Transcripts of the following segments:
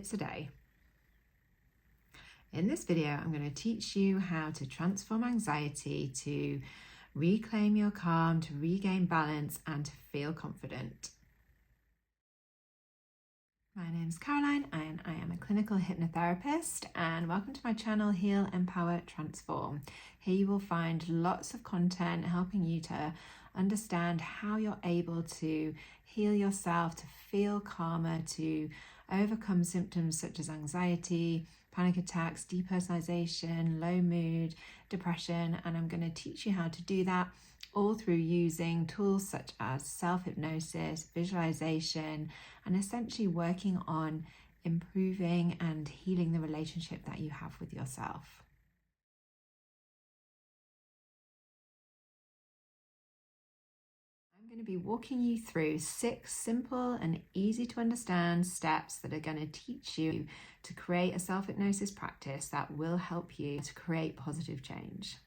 minutes a day. In this video, I'm going to teach you how to transform anxiety to reclaim your calm, to regain balance, and to feel confident. My name is Caroline and I am a clinical hypnotherapist, and welcome to my channel Heal, Empower, Transform. Here you will find lots of content helping you to understand how you're able to heal yourself, to feel calmer, to overcome symptoms such as anxiety, panic attacks, depersonalization, low mood, depression, and I'm going to teach you how to do that all through using tools such as self-hypnosis, visualization, and essentially working on improving and healing the relationship that you have with yourself. I'm going to be walking you through 6 simple and easy to understand steps that are going to teach you to create a self-hypnosis practice that will help you to create positive change.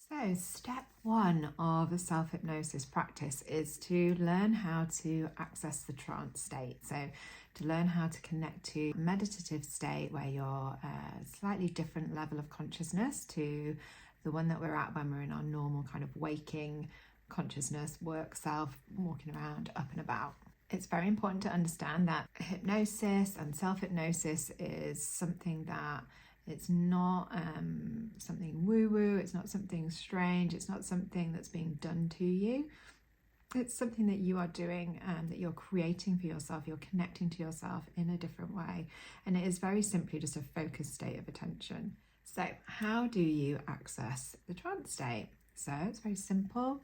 So step 1 of a self-hypnosis practice is to learn how to access the trance state. So to learn how to connect to a meditative state where you're a slightly different level of consciousness to the one that we're at when we're in our normal kind of waking consciousness, work self, walking around, up and about. It's very important to understand that hypnosis and self-hypnosis is something that it's not something woo-woo, it's not something strange, it's not something that's being done to you. It's something that you are doing, that you're creating for yourself, you're connecting to yourself in a different way. And it is very simply just a focused state of attention. So how do you access the trance state? So it's very simple.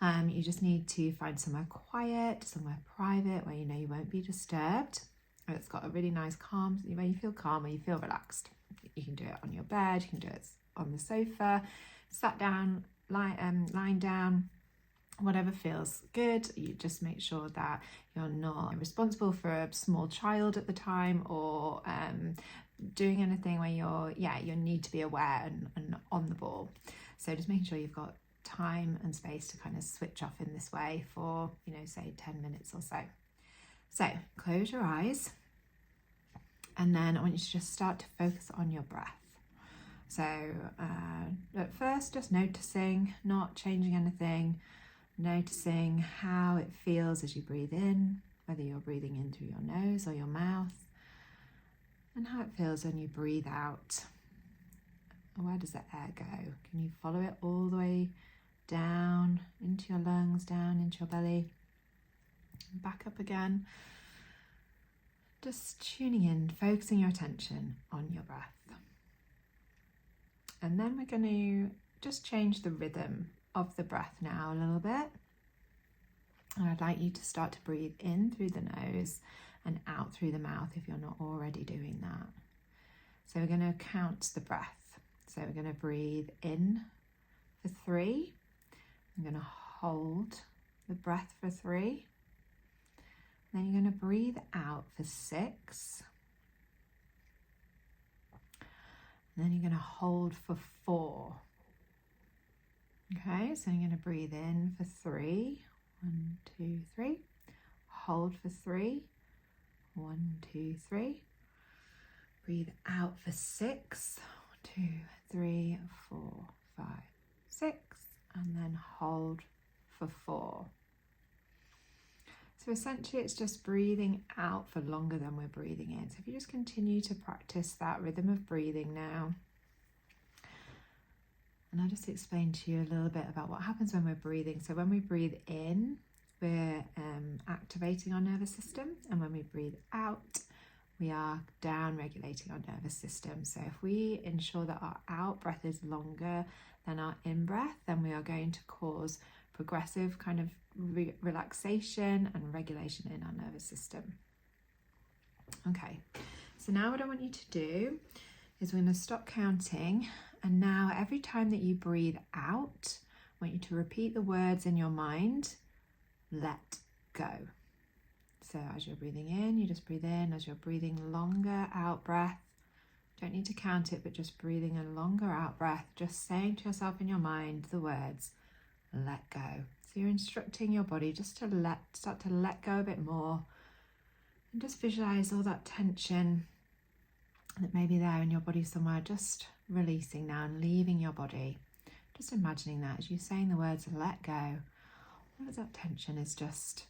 You just need to find somewhere quiet, somewhere private where you know you won't be disturbed. And it's got a really nice calm, where you feel calm, where you feel relaxed. You can do it on your bed, you can do it on the sofa, sat down, lying down, whatever feels good. You just make sure that you're not responsible for a small child at the time or doing anything where you need to be aware and on the ball. So just making sure you've got time and space to kind of switch off in this way for, say 10 minutes or so. So close your eyes. And then I want you to just start to focus on your breath. So at first, just noticing, not changing anything, noticing how it feels as you breathe in, whether you're breathing in through your nose or your mouth, and how it feels when you breathe out. Where does the air go? Can you follow it all the way down into your lungs, down into your belly, and back up again? Just tuning in, focusing your attention on your breath. And then we're going to just change the rhythm of the breath now a little bit. And I'd like you to start to breathe in through the nose and out through the mouth if you're not already doing that. So we're going to count the breath. So we're going to breathe in for 3. I'm going to hold the breath for 3. Then you're going to breathe out for 6. And then you're going to hold for 4. Okay, so you're going to breathe in for 3. 1, 2, 3. Hold for 3. 1, 2, 3. Breathe out for 6. 2, 3, 4, 5, 6. And then hold for 4. So essentially it's just breathing out for longer than we're breathing in. So if you just continue to practice that rhythm of breathing now. And I'll just explain to you a little bit about what happens when we're breathing. So when we breathe in, we're activating our nervous system. And when we breathe out, we are down regulating our nervous system. So if we ensure that our out breath is longer than our in breath, then we are going to cause progressive kind of relaxation and regulation in our nervous system. Okay, so now what I want you to do is we're going to stop counting, and now every time that you breathe out, I want you to repeat the words in your mind, let go. So as you're breathing in, you just breathe in. As you're breathing longer out breath, don't need to count it, but just breathing a longer out breath, just saying to yourself in your mind the words, let go. So you're instructing your body just to start to let go a bit more And just visualize all that tension that may be there in your body somewhere, just releasing now and leaving your body. Just imagining that as you're saying the words let go, all of that tension is just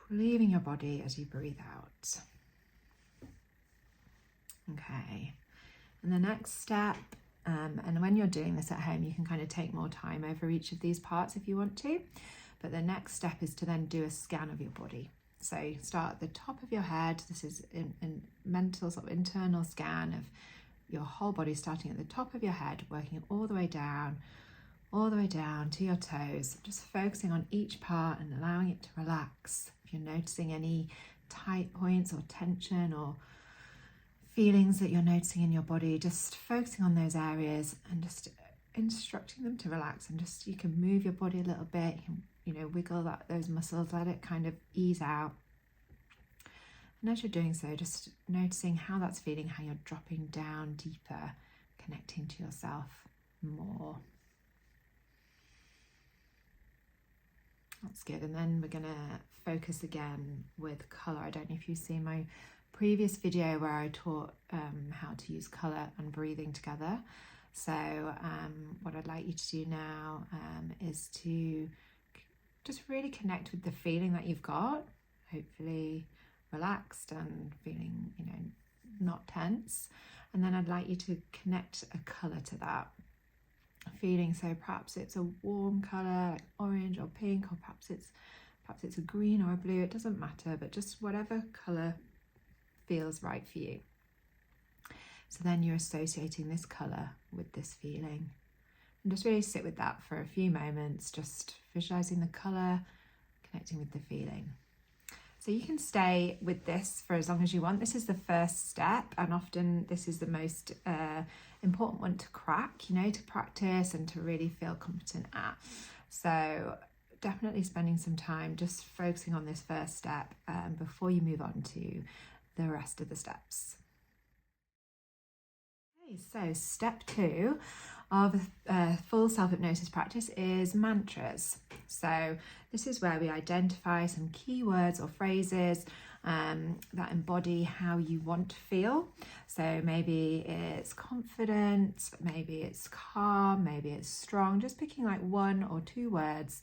leaving your body as you breathe out. Okay, and the next step, and when you're doing this at home, you can kind of take more time over each of these parts if you want to, but the next step is to then do a scan of your body. So start at the top of your head. This is in mental sort of internal scan of your whole body, starting at the top of your head, working all the way down to your toes, just focusing on each part and allowing it to relax. If you're noticing any tight points or tension or feelings that you're noticing in your body, just focusing on those areas and just instructing them to relax. And just, you can move your body a little bit, you can, wiggle those muscles, let it kind of ease out. And as you're doing so, just noticing how that's feeling, how you're dropping down deeper, connecting to yourself more. That's good. And then we're going to focus again with colour. I don't know if you've seen my previous video where I taught how to use colour and breathing together. So what I'd like you to do now is to just really connect with the feeling that you've got, hopefully relaxed and feeling, not tense. And then I'd like you to connect a colour to that feeling. So perhaps it's a warm colour like orange or pink, or perhaps it's a green or a blue. It doesn't matter, but just whatever colour feels right for you. So then you're associating this colour with this feeling, and just really sit with that for a few moments, just visualising the colour, connecting with the feeling. So you can stay with this for as long as you want. This is the first step, and often this is the most important one to crack, to practice and to really feel competent at. So definitely spending some time just focusing on this first step before you move on to the rest of the steps. Okay, so step 2 of full self-hypnosis practice is mantras. So this is where we identify some keywords or phrases that embody how you want to feel. So maybe it's confident, maybe it's calm, maybe it's strong, just picking like 1 or 2 words,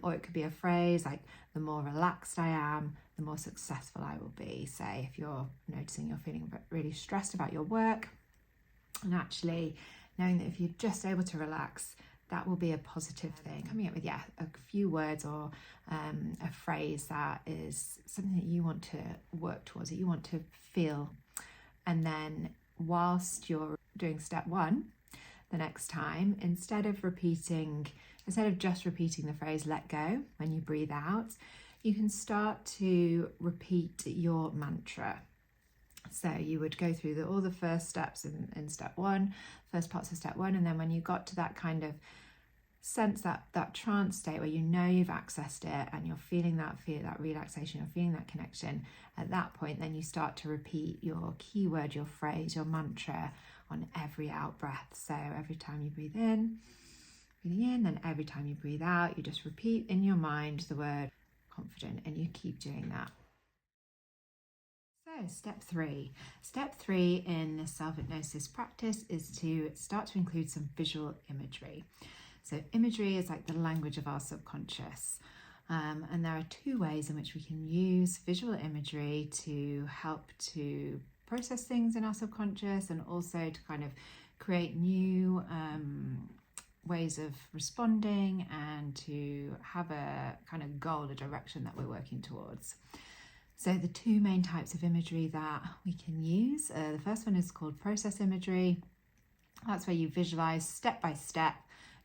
or it could be a phrase like, the more relaxed I am, the more successful I will be. Say if you're noticing you're feeling really stressed about your work, and actually knowing that if you're just able to relax, that will be a positive thing. Coming up with a few words or a phrase that is something that you want to work towards, that you want to feel. And then whilst you're doing step 1, the next time, instead of just repeating the phrase let go when you breathe out, you can start to repeat your mantra. So you would go through all the first steps in step 1, first parts of step 1, and then when you got to that kind of sense, that trance state where you've accessed it and you're feeling that relaxation, you're feeling that connection, at that point then you start to repeat your keyword, your phrase, your mantra on every out breath. So every time you breathe in, then every time you breathe out, you just repeat in your mind the word confident, and you keep doing that. So step 3. Step 3 in the self-hypnosis practice is to start to include some visual imagery. So imagery is like the language of our subconscious. And there are 2 ways in which we can use visual imagery to help to process things in our subconscious, and also to kind of create new ways of responding and to have a kind of goal, a direction that we're working towards. So the 2 main types of imagery that we can use, the first one is called process imagery. That's where you visualize step by step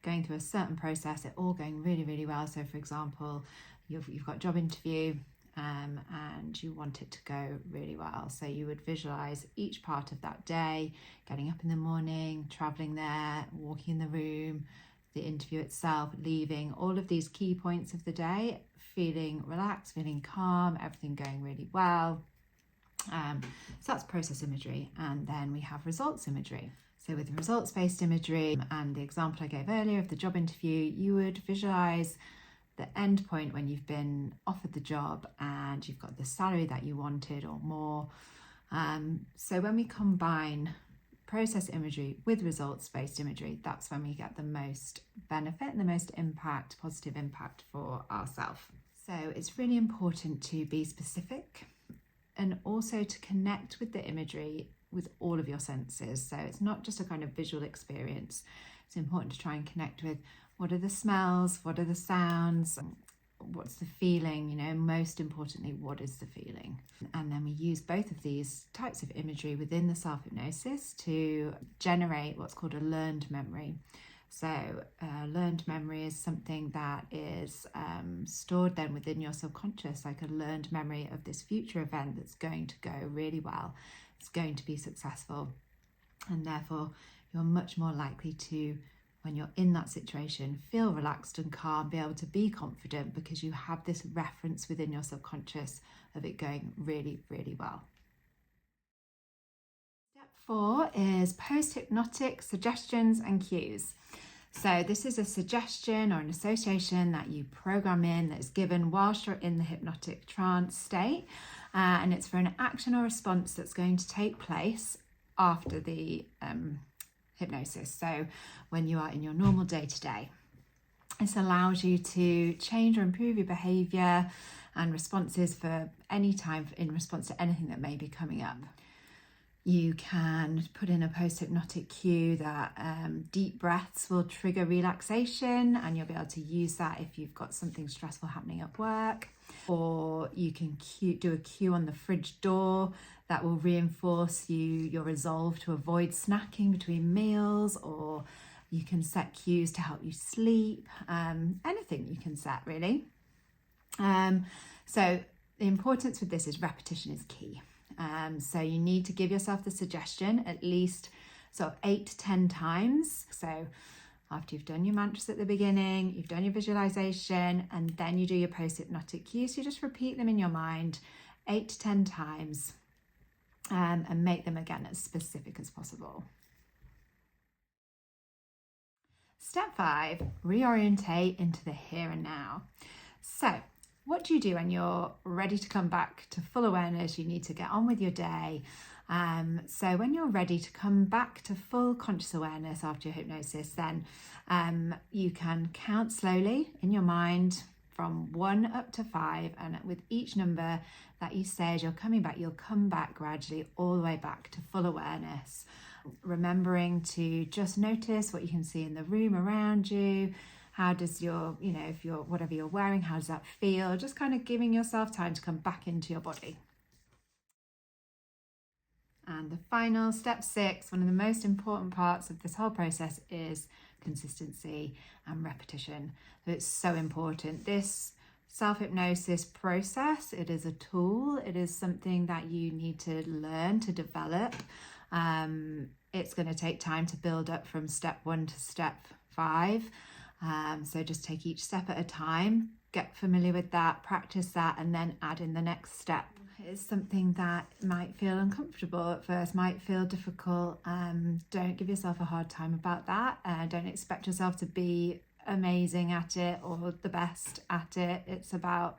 going through a certain process, it all going really, really well. So for example, you've got a job interview and you want it to go really well. So you would visualize each part of that day, getting up in the morning, traveling there, walking in the room, the interview itself, leaving, all of these key points of the day, feeling relaxed, feeling calm, everything going really well. So that's process imagery. And then we have results imagery. So with results-based imagery and the example I gave earlier of the job interview, you would visualize the end point when you've been offered the job and you've got the salary that you wanted or more. So when we combine process imagery with results-based imagery, that's when we get the most benefit and the most impact, positive impact for ourselves. So it's really important to be specific and also to connect with the imagery with all of your senses. So it's not just a kind of visual experience. It's important to try and connect with what are the smells, what are the sounds, what's the feeling, most importantly, what is the feeling? And then we use both of these types of imagery within the self-hypnosis to generate what's called a learned memory. So learned memory is something that is stored then within your subconscious, like a learned memory of this future event that's going to go really well. It's going to be successful. And therefore, you're much more likely to, when you're in that situation, feel relaxed and calm, be able to be confident because you have this reference within your subconscious of it going really, really well. Step 4 is post-hypnotic suggestions and cues. So this is a suggestion or an association that you program in that is given whilst you're in the hypnotic trance state, and it's for an action or response that's going to take place after the hypnosis. So when you are in your normal day-to-day, this allows you to change or improve your behavior and responses for any time in response to anything that may be coming up. You can put in a post-hypnotic cue that deep breaths will trigger relaxation, and you'll be able to use that if you've got something stressful happening at work. Or you can do a cue on the fridge door that will reinforce your resolve to avoid snacking between meals, or you can set cues to help you sleep. Anything you can set, really. So the importance with this is repetition is key. So you need to give yourself the suggestion at least sort of 8 to 10 times. So after you've done your mantras at the beginning, you've done your visualization, and then you do your post-hypnotic cues, you just repeat them in your mind 8 to 10 times and make them again as specific as possible. Step 5, reorientate into the here and now. So what do you do when you're ready to come back to full awareness? You need to get on with your day. So when you're ready to come back to full conscious awareness after your hypnosis, then you can count slowly in your mind from 1 up to 5. And with each number that you say as you're coming back, you'll come back gradually all the way back to full awareness. Remembering to just notice what you can see in the room around you. How does your, if you're, whatever you're wearing, how does that feel? Just kind of giving yourself time to come back into your body. And the final, step 6, one of the most important parts of this whole process is consistency and repetition. So it's so important. This self-hypnosis process, it is a tool. It is something that you need to learn to develop. It's going to take time to build up from step 1 to step 5. So just take each step at a time, get familiar with that, practice that, and then add in the next step. It's something that might feel uncomfortable at first, might feel difficult. Don't give yourself a hard time about that. Don't expect yourself to be amazing at it or the best at it. It's about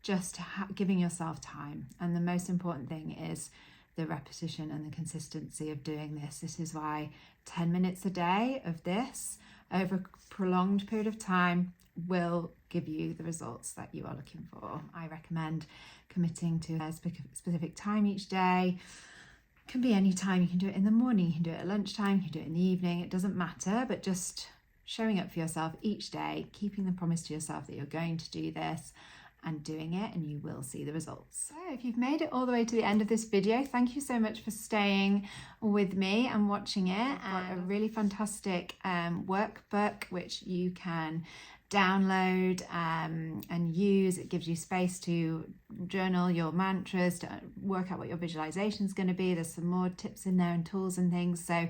just giving yourself time. And the most important thing is the repetition and the consistency of doing this. This is why 10 minutes a day of this over a prolonged period of time will give you the results that you are looking for. I recommend committing to a specific time each day. It can be any time. You can do it in the morning, you can do it at lunchtime, you can do it in the evening. It doesn't matter, but just showing up for yourself each day, keeping the promise to yourself that you're going to do this and doing it, and you will see the results. So if you've made it all the way to the end of this video, thank you so much for staying with me and watching it. I've got a really fantastic workbook which you can download and use. It gives you space to journal your mantras, to work out what your visualization is going to be. There's some more tips in there and tools and things, so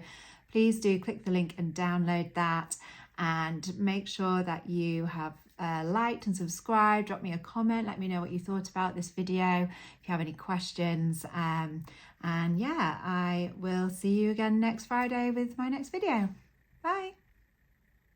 please do click the link and download that, and make sure that you have liked and subscribed. Drop me a comment, let me know what you thought about this video, if you have any questions, and yeah, I will see you again next Friday with my next video. Bye.